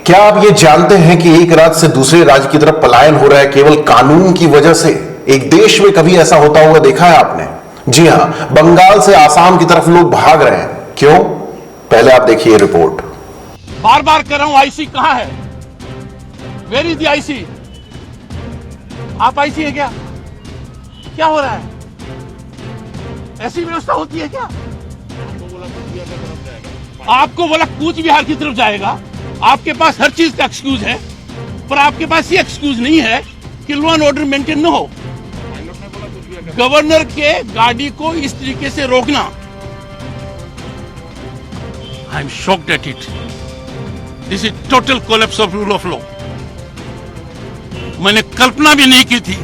क्या आप ये जानते हैं कि एक राज्य से दूसरे राज्य की तरफ पलायन हो रहा है केवल कानून की वजह से? एक देश में कभी ऐसा होता हुआ देखा है आपने? जी हां, बंगाल से आसाम की तरफ लोग भाग रहे हैं। क्यों? पहले आप देखिए रिपोर्ट। बार बार कह रहा हूं, आईसी कहां है? Where is the IC? आप आईसी है क्या? क्या हो रहा है? ऐसी व्यवस्था होती है क्या? आपको बोला कूच बिहार की तरफ जाएगा, आपके पास हर चीज का एक्सक्यूज है, पर आपके पास ये एक्सक्यूज नहीं है कि लॉ एंड ऑर्डर मेंटेन न हो। गवर्नर के गाड़ी को इस तरीके से रोकना, आई am shocked at it. This is total collapse of rule of law. मैंने कल्पना भी नहीं की थी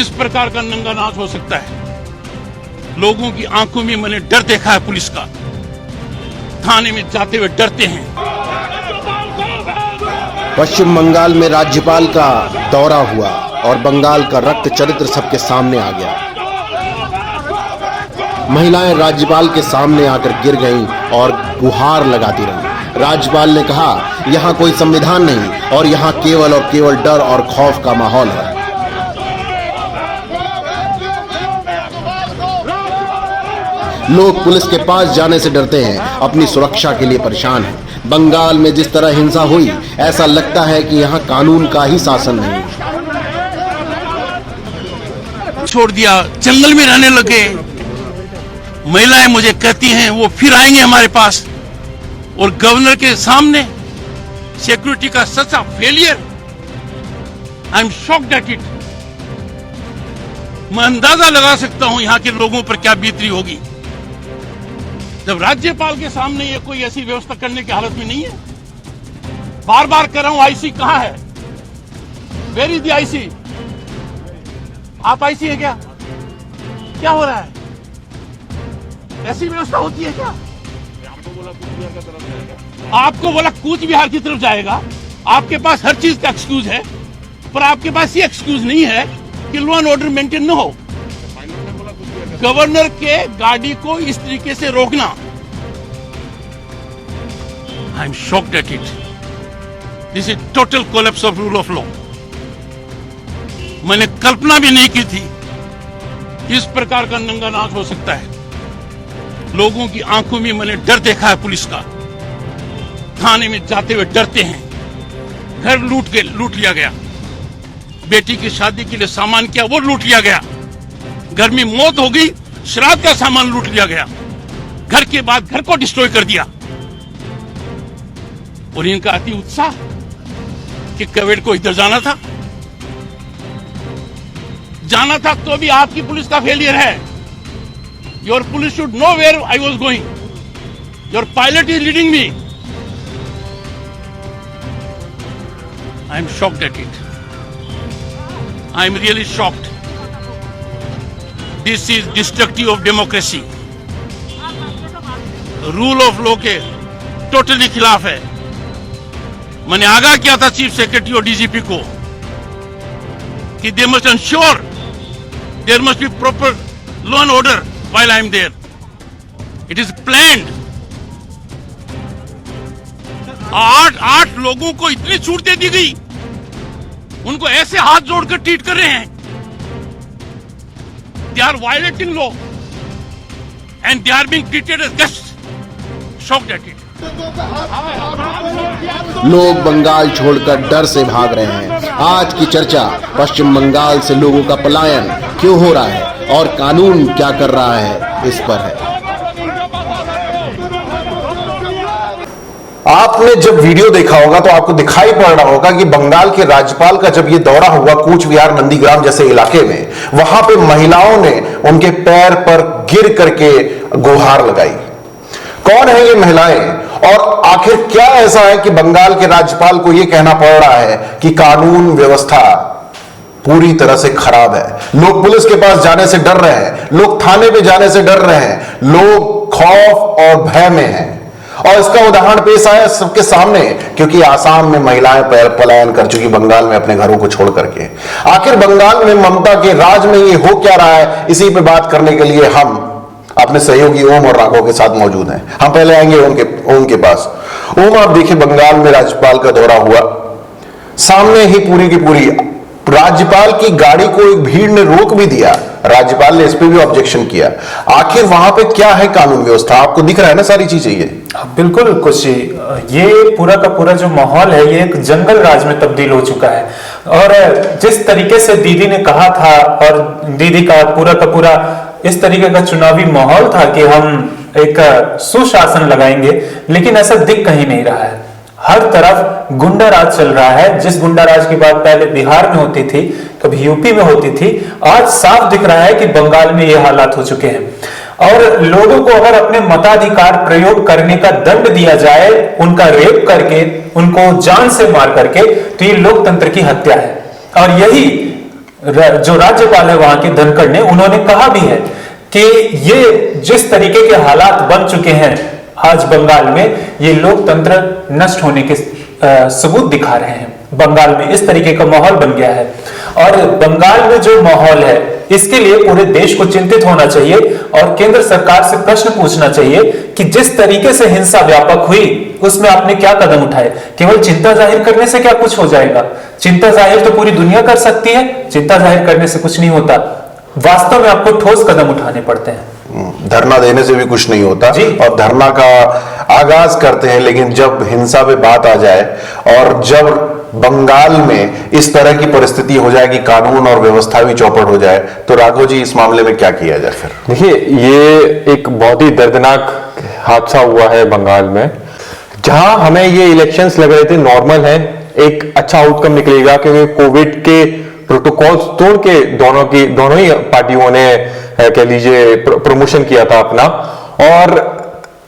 इस प्रकार का नंगा नाच हो सकता है। लोगों की आंखों में मैंने डर देखा है। पुलिस का थाने में जाते हुए डरते हैं। पश्चिम बंगाल में राज्यपाल का दौरा हुआ और बंगाल का रक्त चरित्र सबके सामने आ गया। महिलाएं राज्यपाल के सामने आकर गिर गईं और गुहार लगाती रहीं। राज्यपाल ने कहा, यहां कोई संविधान नहीं और यहां केवल और केवल डर और खौफ का माहौल है। लोग पुलिस के पास जाने से डरते हैं, अपनी सुरक्षा के लिए परेशान हैं। बंगाल में जिस तरह हिंसा हुई, ऐसा लगता है कि यहाँ कानून का ही शासन नहीं। छोड़ दिया, जंगल में रहने लगे। महिलाएं मुझे कहती हैं वो फिर आएंगे हमारे पास, और गवर्नर के सामने सिक्योरिटी का सच्चा failure. I am shocked at it. मैं अंदाजा लगा सकता हूं यहां के लोगों पर क्या बीतती होगी जब राज्यपाल के सामने ये कोई ऐसी व्यवस्था करने की हालत में नहीं है। बार बार कह रहा हूं, आईसी कहां है? Where is the IC? आप आईसी है क्या? क्या हो रहा है? ऐसी व्यवस्था होती है क्या? आपको बोला कूच बिहार की तरफ जाएगा, आपके पास हर चीज का एक्सक्यूज है, पर आपके पास ये एक्सक्यूज नहीं है कि लॉ एंड ऑर्डर मेंटेन न हो। गवर्नर के गाड़ी को इस तरीके से रोकना, आई am shocked at it. This is total collapse of rule of law. मैंने कल्पना भी नहीं की थी इस प्रकार का नंगा नाच हो सकता है। लोगों की आंखों में मैंने डर देखा है। पुलिस का थाने में जाते हुए डरते हैं। घर लूट लिया गया। बेटी की शादी के लिए सामान किया, वो लूट लिया गया। घर में मौत हो गई, श्राद्ध का सामान लूट लिया गया। घर के बाद घर को डिस्ट्रॉय कर दिया। और इनका अति उत्साह कि कवेड़ को इधर जाना था तो भी आपकी पुलिस का फेलियर है। Your police should know where I was going. Your pilot is leading me. I am shocked at it. I am really shocked. This is destructive of democracy. Rule of law के totally खिलाफ है। मैंने आगाह किया था chief secretary और DGP को कि they must ensure there must be proper law and order while I am there. It is planned. आठ लोगों को इतनी छूट दे दी गई, उनको ऐसे हाथ जोड़कर ट्रीट कर रहे हैं। They are violating law and they are being treated as guests. Shocked at it. लोग बंगाल छोड़कर डर से भाग रहे हैं। आज की चर्चा पश्चिम बंगाल से लोगों का पलायन क्यों हो रहा है और कानून क्या कर रहा है, इस पर है। आपने जब वीडियो देखा होगा तो आपको दिखाई पड़ रहा होगा कि बंगाल के राज्यपाल का जब ये दौरा हुआ कूच बिहार नंदीग्राम जैसे इलाके में, वहां पे महिलाओं ने उनके पैर पर गिर करके गुहार लगाई। कौन है ये महिलाएं और आखिर क्या ऐसा है कि बंगाल के राज्यपाल को यह कहना पड़ रहा है कि कानून व्यवस्था पूरी तरह से खराब है? लोग पुलिस के पास जाने से डर रहे हैं, लोग थाने पे जाने से डर रहे हैं, लोग खौफ और भय में हैं। और इसका उदाहरण पेश आया सबके सामने क्योंकि आसाम में महिलाएं पलायन कर चुकी बंगाल में अपने घरों को छोड़ करके। आखिर बंगाल में ममता के राज में ये हो क्या रहा है, इसी पे बात करने के लिए हम अपने सहयोगी ओम और राघव के साथ मौजूद हैं। हम पहले आएंगे ओम के पास। ओम, आप देखिए, बंगाल में राज्यपाल का दौरा हुआ, सामने ही पूरी की पूरी राज्यपाल की गाड़ी को एक भीड़ ने रोक भी दिया, राज्यपाल ने इस पे भी ऑब्जेक्शन किया। आखिर वहां पे क्या है कानून व्यवस्था? आपको दिख रहा है ना सारी चीजें ये? बिल्कुल कुछ ये पूरा का पूरा जो माहौल है ये एक जंगल राज में तब्दील हो चुका है। और जिस तरीके से दीदी ने कहा था, और दीदी का पूरा इस तरीके का चुनावी माहौल था कि हम एक सुशासन लगाएंगे, लेकिन ऐसा दिख कहीं नहीं रहा है। हर तरफ गुंडा राज चल रहा है। जिस गुंडा राज की बात पहले बिहार में होती थी, कभी यूपी में होती थी, आज साफ दिख रहा है कि बंगाल में ये हालात हो चुके हैं। और लोगों को अगर अपने मताधिकार प्रयोग करने का दंड दिया जाए, उनका रेप करके, उनको जान से मार करके, तो ये लोकतंत्र की हत्या है। और यही जो राज्यपाल है वहां के धनखड़ ने, उन्होंने कहा भी है कि ये जिस तरीके के हालात बन चुके हैं आज बंगाल में, ये लोकतंत्र नष्ट होने के सबूत दिखा रहे हैं। बंगाल में इस तरीके का माहौल बन गया है। और बंगाल में जो माहौल है, इसके लिए पूरे देश को चिंतित होना चाहिए और केंद्र सरकार से प्रश्न पूछना चाहिए कि जिस तरीके से हिंसा व्यापक हुई, उसमें आपने क्या कदम उठाए? केवल चिंता जाहिर करने से क्या कुछ हो जाएगा? चिंता जाहिर तो पूरी दुनिया कर सकती है, चिंता जाहिर करने से कुछ नहीं होता। वास्तव में आपको ठोस कदम उठाने पड़ते हैं। धरना देने से भी कुछ नहीं होता, और धरना का आगाज करते हैं, लेकिन जब हिंसा पे बात आ जाए और जब बंगाल में इस तरह की परिस्थिति हो जाए कि कानून और व्यवस्था भी चौपट हो जाए, तो राघव जी इस मामले में क्या किया जाए फिर? देखिए, ये एक बहुत ही दर्दनाक हादसा हुआ है बंगाल में, जहां हमें ये इलेक्शंस लग रहे थे नॉर्मल है, एक अच्छा आउटकम निकलेगा, क्योंकि कोविड के प्रोटोकॉल्स तोड़ के दोनों ही पार्टियों ने कह लीजिए प्रमोशन किया था अपना। और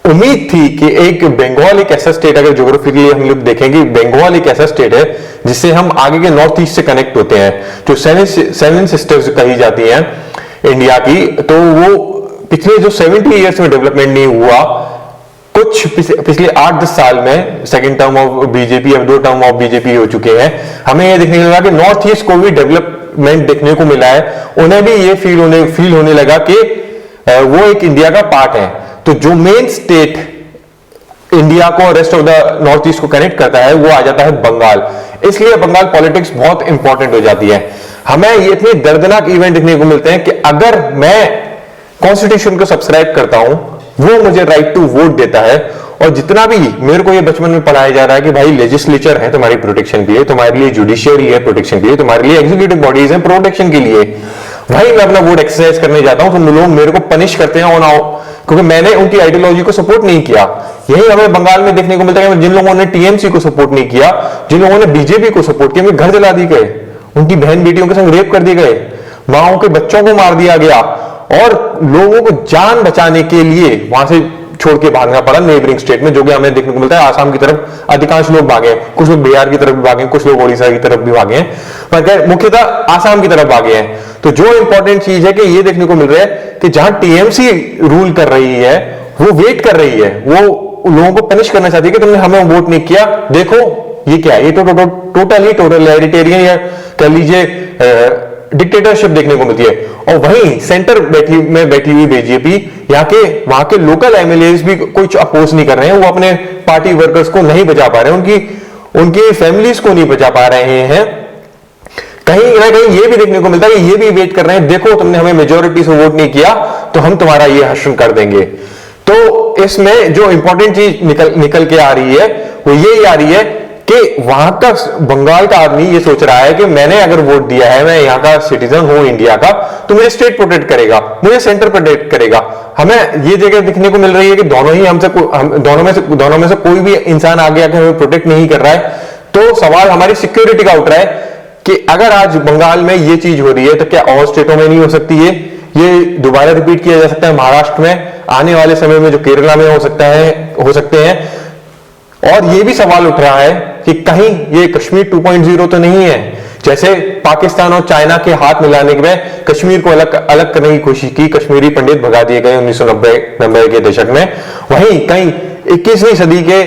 उम्मीद थी कि एक बंगाल एक ऐसा स्टेट, अगर ज्योग्राफिकली हम लोग देखेंगे, बंगाल एक ऐसा स्टेट है जिससे हम आगे के नॉर्थ ईस्ट से कनेक्ट होते हैं, जो सेवन सिस्टर्स कही जाती हैं इंडिया की, तो वो पिछले जो 70 ईयर्स में डेवलपमेंट नहीं हुआ, कुछ पिछले 8-10 साल में सेकंड टर्म ऑफ बीजेपी, अब 2 टर्म ऑफ बीजेपी हो चुके हैं, हमें यह देखने लगा कि नॉर्थ ईस्ट को भी डेवलपमेंट देखने को मिला है। उन्हें भी ये फील होने लगा कि वो एक इंडिया का पार्ट है। तो जो मेन स्टेट इंडिया को rest of the north east को कनेक्ट करता है, वो आ जाता है बंगाल। इसलिए बंगाल पॉलिटिक्स बहुत इंपॉर्टेंट हो जाती है। हमें ये इतने दर्दनाक इवेंट देखने को मिलते हैं कि अगर मैं कॉन्स्टिट्यूशन को सब्सक्राइब करता हूं, वो मुझे राइट टू वोट देता है। और जितना भी मेरे को ये बचपन में पढ़ाया जा रहा है कि भाई लेजिस्लेचर है तुम्हारी प्रोटेक्शन के लिए, तुम्हारे लिए जुडिशियरी है प्रोटेक्शन के लिए, तुम्हारे लिए एग्जीक्यूटिव बॉडीज है प्रोटेक्शन के लिए, भाई मैं अपना वोट एक्सरसाइज करने जाता हूं तो लोग मेरे को पनिश करते हैं क्योंकि मैंने उनकी आइडियोलॉजी को सपोर्ट नहीं किया। यही हमें बंगाल में देखने को मिलता है। जिन लोगों ने टीएमसी को सपोर्ट नहीं किया, जिन लोगों ने बीजेपी को सपोर्ट किया, घर जला दिए गए, उनकी बहन बेटियों के संग रेप कर दिए गए, माओ के बच्चों को मार दिया गया, और लोगों को जान बचाने के लिए वहां से छोड़ के भागना पड़ा नेबरिंग स्टेट में, जो कि हमें देखने को मिलता है आसाम की तरफ अधिकांश लोग भागे, कुछ लोग बिहार की तरफ भी भागे, कुछ लोग ओडिशा की तरफ भी भागे हैं, पर मुख्यतः आसाम की तरफ भागे हैं। तो जो इंपॉर्टेंट चीज है कि ये देखने को मिल रहा है कि जहां टीएमसी रूल कर रही है, वो वेट कर रही है, वो लोगों को पनिश करना चाहती है कि तुमने हमें वोट नहीं किया, देखो ये क्या है, ये तो टोटल हेरिटेरियन या कह लीजिए डिक्टेटरशिप देखने को मिलती है। और वहीं सेंटर में बैठी हुई बीजेपी, वहां के लोकल एमएलएस भी कुछ अपोज नहीं कर रहे हैं, वो अपने पार्टी वर्कर्स को नहीं बचा पा रहे हैं, उनकी फैमिलीज को नहीं बचा पा रहे हैं। कहीं ना कहीं ये भी देखने को मिलता है कि ये भी वेट कर रहे हैं, देखो तुमने हमें मेजोरिटी से वोट नहीं किया तो हम तुम्हारा ये हश्र कर देंगे। तो इसमें जो इंपॉर्टेंट चीज निकल के आ रही है वो ये आ रही है कि वहां का बंगाल का आदमी ये सोच रहा है कि मैंने अगर वोट दिया है, मैं यहाँ का सिटीजन हूं इंडिया का, तो मुझे स्टेट प्रोटेक्ट करेगा, मुझे सेंटर प्रोटेक्ट करेगा। हमें ये जगह दिखने को मिल रही है कि दोनों में से कोई भी इंसान आगे आके हमें प्रोटेक्ट नहीं कर रहा है। तो सवाल हमारी सिक्योरिटी का उठ रहा है कि अगर आज बंगाल में ये चीज हो रही है तो क्या और स्टेटों में नहीं हो सकती है? ये दोबारा रिपीट किया जा सकता है महाराष्ट्र में, आने वाले समय में जो केरला में हो सकते हैं। और ये भी सवाल उठ रहा है कि कहीं ये कश्मीर 2.0 तो नहीं है, जैसे पाकिस्तान और चाइना के हाथ मिलाने में कश्मीर को अलग करने की कोशिश की, कश्मीरी पंडित भगा दिए गए 1990 के दशक में। वहीं कहीं 21वीं सदी के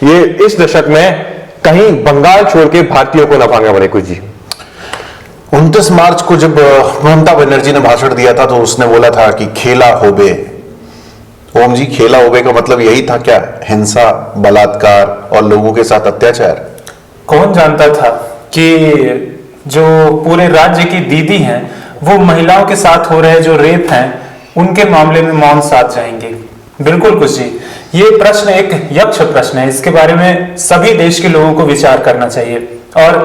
ये इस दशक में कहीं बंगाल छोड़ के भारतीयों को न भागना पड़े। कुछ जी 29 मार्च को जब ममता बनर्जी ने भाषण दिया था तो उसने बोला था कि खेला होबे, ओम जी, खेला उबे का मतलब यही था क्या? हिंसा, बलात्कार और लोगों के साथ अत्याचार? कौन जानता था कि जो पूरे राज्य की दीदी हैं वो महिलाओं के साथ हो रहे जो रेप हैं उनके मामले में मौन साथ जाएंगे। बिल्कुल कुछ जी, ये प्रश्न एक यक्ष प्रश्न है, इसके बारे में सभी देश के लोगों को विचार करना चाहिए। और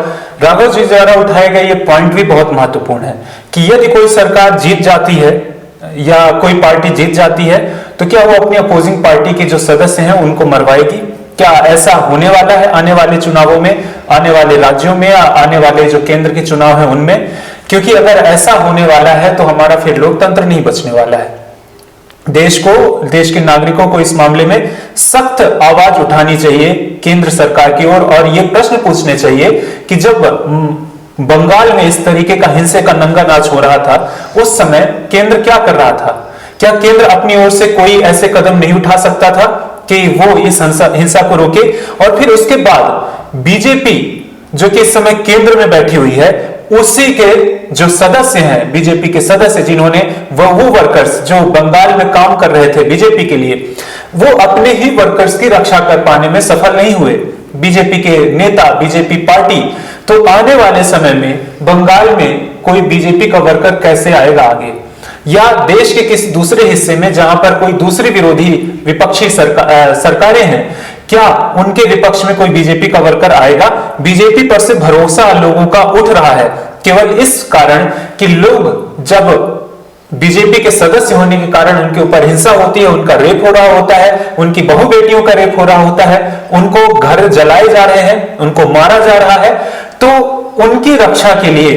राघव जी द्वारा उठाए गए ये पॉइंट भी बहुत महत्वपूर्ण है कि यदि कोई सरकार जीत जाती है या कोई पार्टी जीत जाती है तो क्या वो अपनी अपोजिंग पार्टी के जो सदस्य हैं उनको मरवाएगी? क्या ऐसा होने वाला है आने वाले चुनावों में, आने वाले राज्यों में, या आने वाले जो केंद्र के चुनाव हैं उनमें? क्योंकि अगर ऐसा होने वाला है तो हमारा फिर लोकतंत्र नहीं बचने वाला है। देश के नागरिकों को इस मामले में सख्त आवाज उठानी चाहिए केंद्र सरकार की ओर, और ये प्रश्न पूछने चाहिए कि जब बंगाल में इस तरीके का हिंसे का नंगा नाच हो रहा था उस समय केंद्र क्या कर रहा था? क्या केंद्र अपनी ओर से कोई ऐसे कदम नहीं उठा सकता था कि वो इस हिंसा को रोके? और फिर उसके बाद बीजेपी जो कि इस समय केंद्र में बैठी हुई है, उसी के जो सदस्य हैं, बीजेपी के सदस्य जिन्होंने वो वर्कर्स जो बंगाल में काम कर रहे थे बीजेपी के लिए, वो अपने ही वर्कर्स की रक्षा कर पाने में सफल नहीं हुए, बीजेपी के नेता, बीजेपी पार्टी। तो आने वाले समय में बंगाल में कोई बीजेपी का वर्कर कैसे आएगा आगे? या देश के किसी दूसरे हिस्से में जहां पर कोई दूसरी विरोधी विपक्षी सरकारें हैं, क्या उनके विपक्ष में कोई बीजेपी का वर्कर आएगा? बीजेपी पर से भरोसा लोगों का उठ रहा है केवल इस कारण कि लोग जब बीजेपी के सदस्य होने के कारण उनके ऊपर हिंसा होती है, उनका रेप हो रहा होता है, उनकी बहु बेटियों का रेप हो रहा होता है, उनको घर जलाए जा रहे हैं, उनको मारा जा रहा है, तो उनकी रक्षा के लिए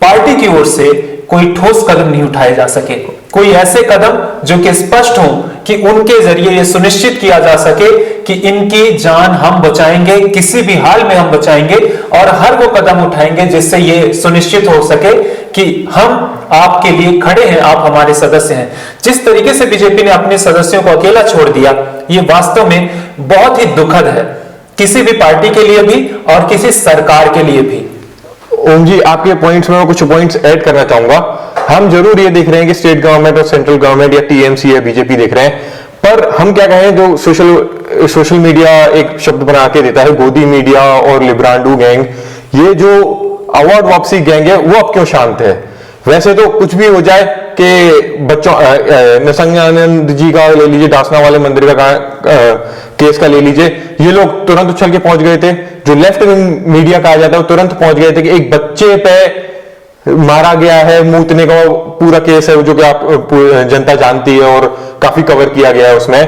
पार्टी की ओर से कोई ठोस कदम नहीं उठाए जा सके। कोई ऐसे कदम जो कि स्पष्ट हो कि उनके जरिए यह सुनिश्चित किया जा सके कि इनकी जान हम बचाएंगे, किसी भी हाल में हम बचाएंगे, और हर वो कदम उठाएंगे जिससे यह सुनिश्चित हो सके कि हम आपके लिए खड़े हैं, आप हमारे सदस्य हैं। जिस तरीके से बीजेपी ने अपने सदस्यों को अकेला छोड़ दिया, ये वास्तव में बहुत ही दुखद है, किसी भी पार्टी के लिए भी और किसी सरकार के लिए भी। ओम जी, आपके पॉइंट्स में कुछ पॉइंट्स ऐड करना चाहूंगा। हम जरूर ये देख रहे हैं कि स्टेट गवर्नमेंट और सेंट्रल गवर्नमेंट या टीएमसी या बीजेपी देख रहे हैं, पर हम क्या कहें, जो सोशल मीडिया एक शब्द बना के देता है, गोदी मीडिया और लिब्रांडू गैंग, ये जो अवार्ड वापसी गैंग है वो अब क्यों शांत है? वैसे तो कुछ भी हो जाए कि बच्चों नरसंगानंद जी का ले लीजिए, डासना वाले मंदिर का केस का ले लीजिए, ये लोग तुरंत उछल के पहुंच गए थे। जो लेफ्ट विंग मीडिया कहा जाता है वो तुरंत पहुंच गए थे कि एक बच्चे पे मारा गया है, मूतने का पूरा केस है जो कि आप जनता जानती है और काफी कवर किया गया है उसमें।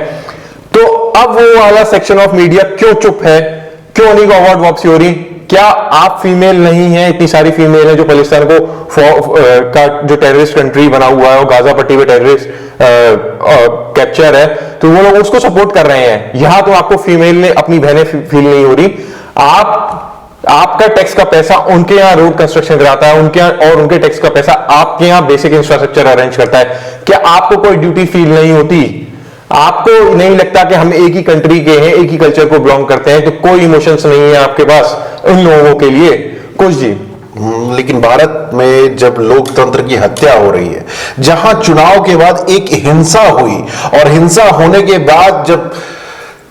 तो अब वो वाला सेक्शन ऑफ मीडिया क्यों चुप है? क्यों नहीं अवार्ड वापसी हो रही? क्या आप फीमेल नहीं है? इतनी सारी फीमेल है जो पाकिस्तान को का जो टेररिस्ट कंट्री बना हुआ है और गाजा पट्टी पे टेररिस्ट कैप्चर है, तो वो लोग उसको सपोर्ट कर रहे हैं। यहां तो आपको फीमेल ने अपनी बहनें फील नहीं हो रही। आपका टैक्स का पैसा उनके यहां रोड कंस्ट्रक्शन कराता है, उनके यहां, और उनके टैक्स का पैसा आपके यहां बेसिक इंफ्रास्ट्रक्चर अरेंज करता है। क्या आपको कोई ड्यूटी फील नहीं होती? आपको नहीं लगता कि हम एक ही कंट्री के हैं, एक ही कल्चर को बिलोंग करते हैं? तो कोई इमोशंस नहीं है आपके पास उन लोगों के लिए? कुछ जी, लेकिन भारत में जब लोकतंत्र की हत्या हो रही है, जहां चुनाव के बाद एक हिंसा हुई, और हिंसा होने के बाद जब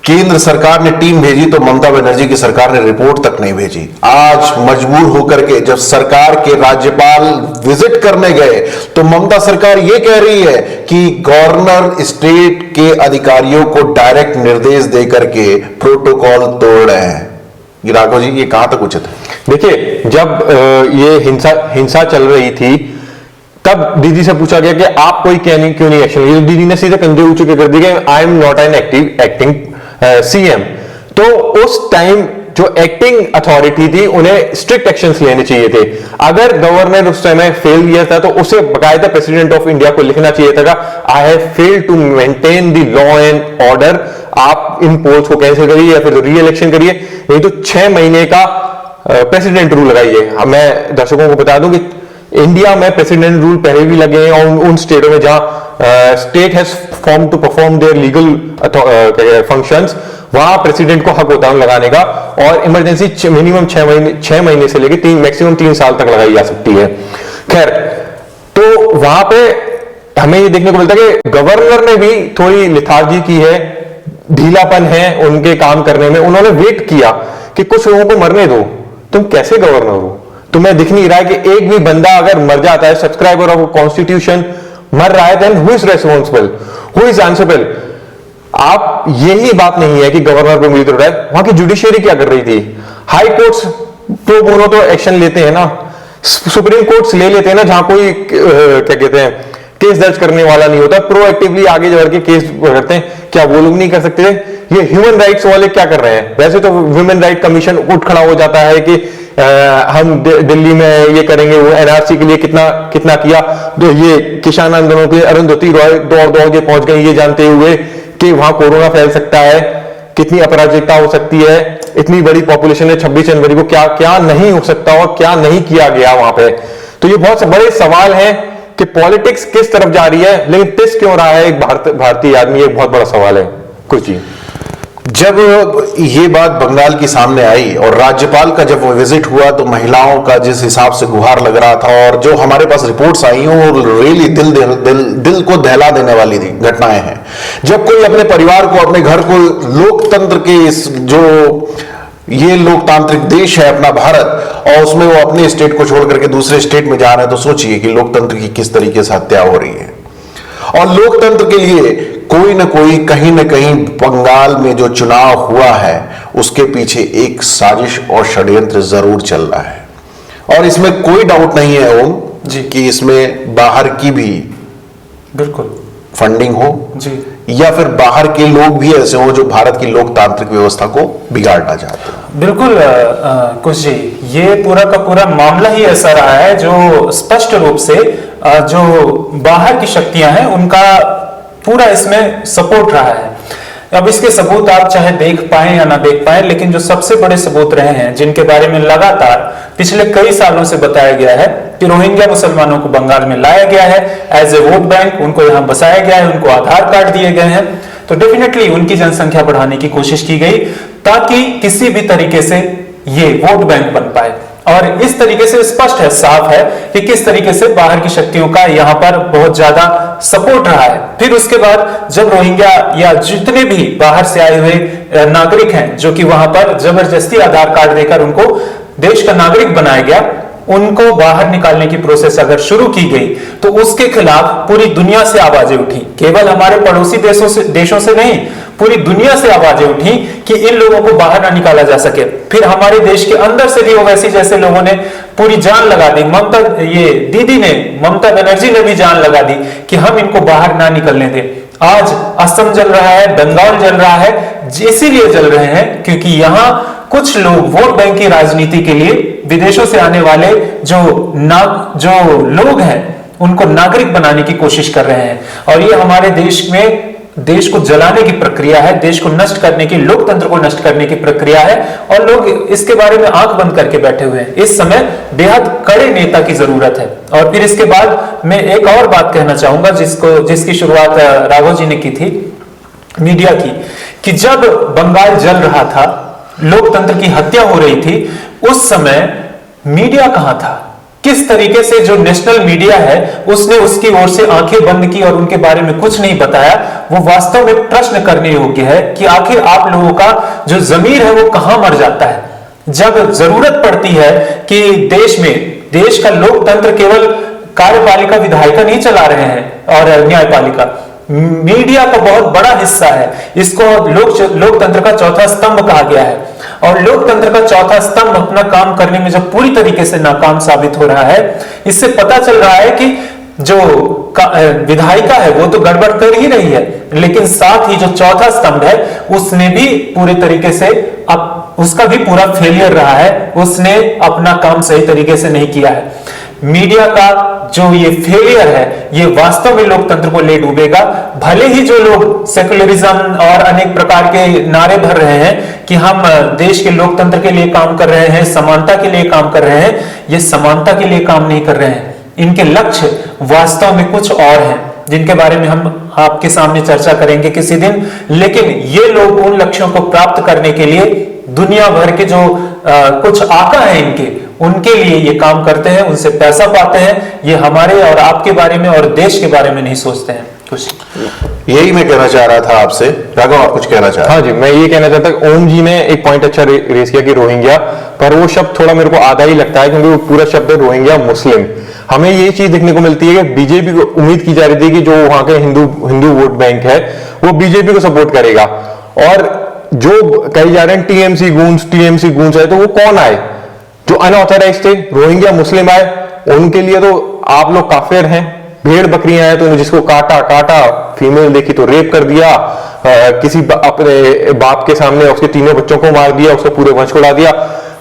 केंद्र सरकार ने टीम भेजी तो ममता बनर्जी की सरकार ने रिपोर्ट तक नहीं भेजी। आज मजबूर होकर के जब सरकार के राज्यपाल विजिट करने गए तो ममता सरकार यह कह रही है कि गवर्नर स्टेट के अधिकारियों को डायरेक्ट निर्देश देकर के प्रोटोकॉल तोड़ रहे हैं। राघव जी, ये कहां तक उचित है? देखिए, जब ये हिंसा चल रही थी तब दीदी से पूछा गया कि आप कोई क्यों नहीं एक्शन लिए? दीदी ने सीधे कंधे ऊंचे कर दिए, I am not an acting CM. तो उस टाइम जो एक्टिंग अथॉरिटी थी उन्हें स्ट्रिक्ट एक्शंस लेने चाहिए थे। अगर गवर्नर उस समय फेल किया था तो उसे बकायदा प्रेसिडेंट ऑफ इंडिया को लिखना चाहिए था, I have failed to maintain the law and order. आप इन पोल्स को कैंसिल करिए या फिर री इलेक्शन करिए, नहीं तो 6 महीने का प्रेसिडेंट रूल लगाइए। मैं दर्शकों को बता दूं कि इंडिया में प्रेसिडेंट रूल पहले भी लगे हैं, और उन स्टेटों में जहां state has form to perform their legal functions, वहां प्रेसिडेंट को हक होता है लगाने का, और इमरजेंसी मिनिमम 6 महीने से लेकर मैक्सिमम 3 साल तक लगाई जा सकती है। खैर, तो वहां पे हमें ये देखने को मिलता है कि गवर्नर ने भी थोड़ी लिथार्जी की है, ढीलापन है उनके काम करने में। उन्होंने वेट किया कि कुछ लोगों को मरने दो, तुम कैसे गवर्नर हो? तुम्हें दिख नहीं रहा है कि एक भी बंदा अगर मर जाता है, सब्सक्राइबर ऑफ कॉन्स्टिट्यूशन मर रहा है, then who is responsible, who is answerable? आप यही बात नहीं है कि गवर्नर को मिली तो है, वहां की जुडिशियरी क्या कर रही थी? हाई कोर्ट्स प्रो बोनो तो एक्शन लेते हैं ना, सुप्रीम कोर्ट्स ले लेते हैं ना, जहां कोई क्या कहते हैं केस दर्ज करने वाला नहीं होता, प्रोएक्टिवली आगे बढ़ के केस करते हैं। क्या वो लोग नहीं कर सकते? ये ह्यूमन राइट्स वाले क्या कर रहे हैं? वैसे तो ह्यूमन राइट कमीशन उठ खड़ा हो जाता है कि हम दिल्ली में ये करेंगे, वो एनआरसी के लिए कितना कितना किया, तो ये किसान आंदोलन के लिए अरुंधति रॉय दौड़ दौड़ के पहुंच गई, ये जानते हुए कि वहां कोरोना फैल सकता है, कितनी अपराजिकता हो सकती है, इतनी बड़ी पॉपुलेशन है 26 जनवरी को, क्या क्या नहीं हो सकता और क्या नहीं किया गया वहां पे। तो ये बहुत बड़े सवाल हैं कि पॉलिटिक्स किस तरफ जा रही है, लेकिन टिस क्यों रहा है एक भारतीय आदमी, एक बहुत बड़ा सवाल है। कुछ जी, जब ये बात बंगाल की सामने आई और राज्यपाल का जब वो विजिट हुआ तो महिलाओं का जिस हिसाब से गुहार लग रहा था, और जो हमारे पास रिपोर्ट्स आई हैं वो रियली दिल को दहला देने वाली थी घटनाएं हैं। जब कोई अपने परिवार को, अपने घर को लोकतंत्र के इस जो ये लोकतांत्रिक देश है अपना भारत, और उसमें वो अपने स्टेट को छोड़ करके दूसरे स्टेट में जा रहे हैं, तो सोचिए कि लोकतंत्र की किस तरीके से हत्या हो रही है। और लोकतंत्र के लिए कोई ना कोई कहीं ना कहीं बंगाल में जो चुनाव हुआ है उसके पीछे एक साजिश और षड्यंत्र जरूर चल रहा है। और इसमें कोई डाउट नहीं है ओम जी कि इसमें बाहर की भी बिल्कुल फंडिंग हो जी, या फिर बाहर के लोग भी ऐसे हो जो भारत की लोकतांत्रिक व्यवस्था को बिगाड़ना चाहते हैं। बिल्कुल कुछ जी, ये पूरा का पूरा मामला ही ऐसा रहा है जो स्पष्ट रूप से जो बाहर की शक्तियां हैं उनका पूरा इसमें सपोर्ट रहा है। अब इसके सबूत आप चाहे देख पाए या ना देख पाए, लेकिन जो सबसे बड़े सबूत रहे हैं, जिनके बारे में लगातार पिछले कई सालों से बताया गया है कि रोहिंग्या मुसलमानों को बंगाल में लाया गया है एज ए वोट बैंक, उनको यहां बसाया गया है, उनको आधार कार्ड दिए गए हैं, तो डेफिनेटली उनकी जनसंख्या बढ़ाने की कोशिश की गई ताकि किसी भी तरीके से ये वोट बैंक बन पाए। और इस तरीके से स्पष्ट है, साफ है कि किस तरीके से बाहर की शक्तियों का यहां पर बहुत ज्यादा सपोर्ट रहा है। फिर उसके बाद जब रोहिंग्या या जितने भी बाहर से आए हुए नागरिक हैं जो कि वहां पर जबरदस्ती आधार कार्ड देकर उनको देश का नागरिक बनाया गया, उनको बाहर निकालने की प्रोसेस अगर शुरू की गई तो उसके खिलाफ पूरी दुनिया से आवाजें उठी। केवल हमारे पड़ोसी देशों से नहीं, पूरी दुनिया से आवाजें उठी कि इन लोगों को बाहर ना निकाला जा सके। फिर हमारे देश के अंदर से भी ओवैसी जैसे लोगों ने पूरी जान लगा दी, ममता बनर्जी ने भी जान लगा दी कि हम इनको बाहर ना निकलने दें। आज असम जल रहा है, बंगाल जल रहा है, इसीलिए जल रहे हैं क्योंकि यहां कुछ लोग वोट बैंक की राजनीति के लिए विदेशों से आने वाले जो लोग हैं उनको नागरिक बनाने की कोशिश कर रहे हैं। और ये हमारे देश में देश को जलाने की प्रक्रिया है, देश को नष्ट करने की, लोकतंत्र को नष्ट करने की प्रक्रिया है, और लोग इसके बारे में आंख बंद करके बैठे हुए हैं। इस समय बेहद कड़े नेता की जरूरत है। और फिर इसके बाद मैं एक और बात कहना चाहूंगा जिसकी शुरुआत राघव जी ने की थी, मीडिया की, कि जब बंगाल जल रहा था, लोकतंत्र की हत्या हो रही थी, उस समय मीडिया कहां था? किस तरीके से जो नेशनल मीडिया है उसने उसकी ओर से आंखें बंद की और उनके बारे में कुछ नहीं बताया। वो वास्तव में प्रश्न करने योग्य है कि आखिर आप लोगों का जो जमीर है वो कहां मर जाता है जब जरूरत पड़ती है कि देश का लोकतंत्र केवल कार्यपालिका विधायिका नहीं चला रहे हैं और न्यायपालिका, मीडिया का बहुत बड़ा हिस्सा है। इसको लोकतंत्र का चौथा स्तंभ कहा गया है। और लोकतंत्र का चौथा स्तंभ अपना काम करने में जब पूरी तरीके से नाकाम साबित हो रहा है, इससे पता चल रहा है कि जो विधायिका है वो तो गड़बड़ कर ही रही है, लेकिन साथ ही जो चौथा स्तंभ है उसने भी पूरे तरीके से उसका भी पूरा फेलियर रहा है, उसने अपना काम सही तरीके से नहीं किया है। मीडिया का जो ये फेलियर है ये वास्तव में लोकतंत्र को ले डूबेगा। भले ही जो लोग सेकुलरिज्म और अनेक प्रकार के नारे भर रहे हैं कि हम देश के लोकतंत्र के लिए काम कर रहे हैं, समानता के लिए काम कर रहे हैं, ये समानता के लिए काम नहीं कर रहे हैं। इनके लक्ष्य वास्तव में कुछ और हैं जिनके बारे में हम आपके सामने चर्चा करेंगे किसी दिन। लेकिन ये लोग उन लक्ष्यों को प्राप्त करने के लिए दुनिया भर के जो कुछ आका हैं इनके, उनके लिए ये काम करते हैं, उनसे पैसा पाते हैं, ये हमारे और आपके बारे में और देश के बारे में नहीं सोचते हैं। कुछ यही मैं कहना चाह रहा था आपसे। राघव, आप कुछ कहना चाह रहे हाँ जी, मैं ये कहना चाहता हूँ, ओम जी ने एक पॉइंट अच्छा रेस किया कि रोहिंग्या, पर वो शब्द थोड़ा मेरे को आधा ही लगता है, क्योंकि वो पूरा शब्द है रोहिंग्या मुस्लिम। हमें ये चीज देखने को मिलती है कि बीजेपी को उम्मीद की जा रही थी कि जो वहां के हिंदू वोट बैंक है वो बीजेपी को सपोर्ट करेगा, और जो कही जा रहे हैं टीएमसी गूंज है, तो वो कौन आए? जो अनऑथराइज थे, रोहिंग्या मुस्लिम आए। उनके लिए तो आप लोग काफिर हैं, भेड़ बकरियां हैं, तो जिसको काटा, फीमेल देखी तो रेप कर दिया, किसी अपने बाप के सामने उसके तीनों बच्चों को मार दिया, उसको पूरे वंश को उड़ा दिया।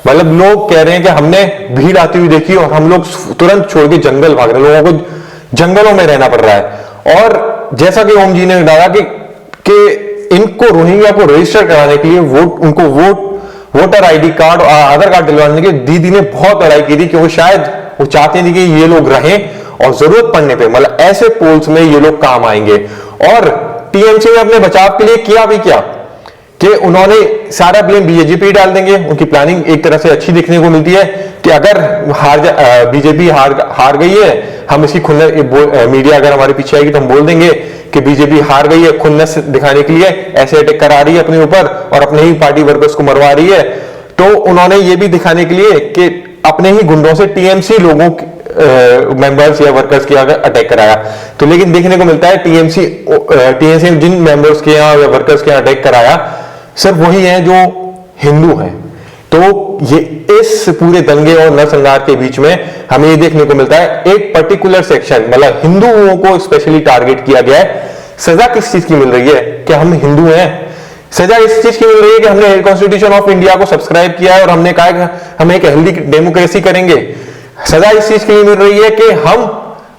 मतलब लोग कह रहे हैं कि हमने भीड़ आती हुई देखी और हम लोग तुरंत छोड़ के जंगल भाग रहे, लोगों को जंगलों में रहना पड़ रहा है। और जैसा कि ओम जी ने डाला कि इनको रोहिंग्या को रजिस्टर कराने के लिए उनको वोटर आईडी कार्ड और आधार कार्ड दिलवाने के दीदी ने बहुत लड़ाई की थी, क्योंकि शायद वो चाहते थी कि ये लोग रहें और जरूरत पड़ने पे, मतलब ऐसे पोल्स में ये लोग काम आएंगे। और टीएमसी ने अपने बचाव के लिए किया भी क्या कि उन्होंने सारा ब्लेम बीजेपी डाल देंगे। उनकी प्लानिंग एक तरह से अच्छी दिखने को मिलती है कि अगर बीजेपी हार गई है, हम इसकी खुन्नस, मीडिया अगर हमारे पीछे आएगी तो हम बोल देंगे कि बीजेपी हार गई है, खुन्नस दिखाने के लिए ऐसे अटैक करा रही है अपने ऊपर और अपने ही पार्टी वर्कर्स को मरवा रही है। तो उन्होंने ये भी दिखाने के लिए कि अपने ही गुंडों से टीएमसी लोगों मेंबर्स या वर्कर्स के अगर अटैक कराया। तो लेकिन देखने को मिलता है टीएमसी जिन मेंबर्स के यहाँ या वर्कर्स के यहाँ अटैक कराया सिर्फ वही हैं जो हिंदू हैं। तो ये इस पूरे दंगे और नरसंहार के बीच में हमें ये देखने को मिलता है एक पर्टिकुलर सेक्शन, मतलब हिंदुओं को स्पेशली टारगेट किया गया है। सजा किस चीज की मिल रही है कि हम हिंदू हैं? सजा इस चीज की मिल रही है कि हमने कॉन्स्टिट्यूशन ऑफ इंडिया को सब्सक्राइब किया है और हमने कहा कि हम एक हेल्दी डेमोक्रेसी करेंगे। सजा इस चीज के लिए मिल रही है कि हम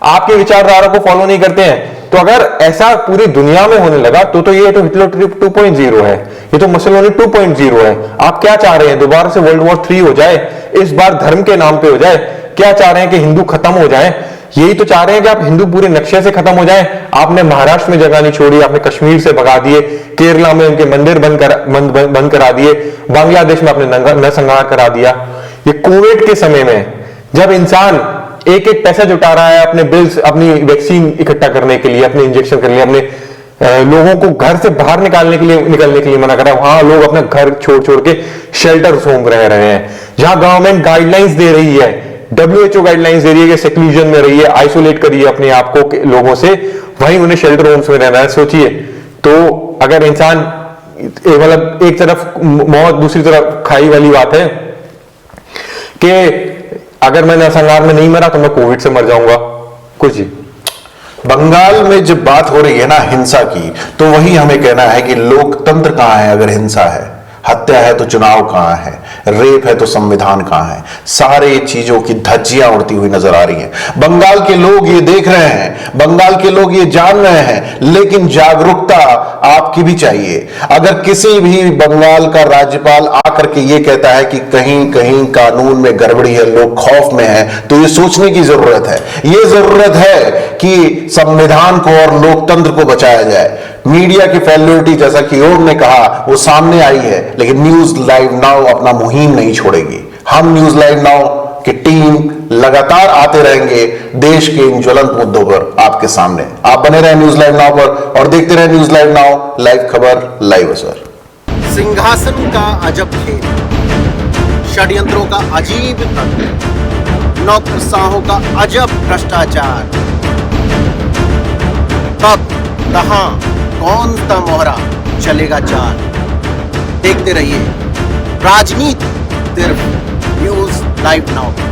आपकी विचारधारा को फॉलो नहीं करते हैं। तो अगर ऐसा पूरी दुनिया में होने लगा तो ये तो हिटलर 2.0 है, ये तो मुसलमानी 2.0 है। आप क्या चाह रहे हैं? दोबारा से वर्ल्ड वॉर 3 हो जाए, इस बार धर्म के नाम पे हो जाए? क्या चाह रहे हैं कि हिंदू खत्म हो जाए? यही तो चाह रहे हैं कि आप हिंदू पूरे नक्शे से खत्म हो जाए। आपने महाराष्ट्र में जगह नहीं छोड़ी, आपने कश्मीर से भगा दिए, केरला में उनके मंदिर बंद करा दिए, बांग्लादेश में आपने नरसंहार करा दिया। ये कोविड के समय में जब इंसान एक एक पैसा जुटा रहा है अपने बिल्स, अपनी वैक्सीन इकट्ठा करने के लिए, अपने इंजेक्शन करने के लिए, अपने लोगों को घर से बाहर निकलने के लिए मना कर रहा है, वहां लोग अपना घर छोड़ के शेल्टर होम रह रहे हैं। जहां गवर्नमेंट गाइडलाइंस दे रही है, WHO गाइडलाइंस दे रही है कि सेक्लूजन में रहिए, आइसोलेट करिए अपने आप को लोगों से, वहीं उन्हें शेल्टर होम्स में रहना है। सोचिए, तो अगर इंसान मतलब एक तरफ मौत, दूसरी तरफ खाई वाली बात है कि अगर मैं नरसंहार में नहीं मरा तो मैं कोविड से मर जाऊंगा। कुछ ही बंगाल में जब बात हो रही है ना हिंसा की, तो वही हमें कहना है कि लोकतंत्र कहां है अगर हिंसा है? हत्या है तो चुनाव कहां है? रेप है तो संविधान कहां है? सारे चीजों की धज्जियां उड़ती हुई नजर आ रही हैं। बंगाल के लोग ये देख रहे हैं, बंगाल के लोग ये जान रहे हैं, लेकिन जागरूकता आपकी भी चाहिए। अगर किसी भी बंगाल का राज्यपाल आकर के ये कहता है कि कहीं कहीं कानून में गड़बड़ी है, लोग खौफ में हैं, तो ये सोचने की जरूरत है। ये जरूरत है कि संविधान को और लोकतंत्र को बचाया जाए। मीडिया की फेल्योरिटी, जैसा कि ओम ने कहा, वो सामने आई है, लेकिन न्यूज लाइव नाउ अपना मुहिम नहीं छोड़ेगी। हम न्यूज लाइव नाउ की टीम लगातार आते रहेंगे देश के इन ज्वलंत मुद्दों पर आपके सामने। आप बने रहे न्यूज लाइव नाउ पर और देखते रहे न्यूज लाइव नाउ, लाइव खबर, लाइव असर। सिंहासन का अजब खेल, षड्यंत्रों का अजीब तंत्र, नौकरशाहों का अजब भ्रष्टाचार, कब कहां कौन सा मोहरा चलेगा चाल। देखते रहिए राजनीति सिर्फ न्यूज लाइव नाउ।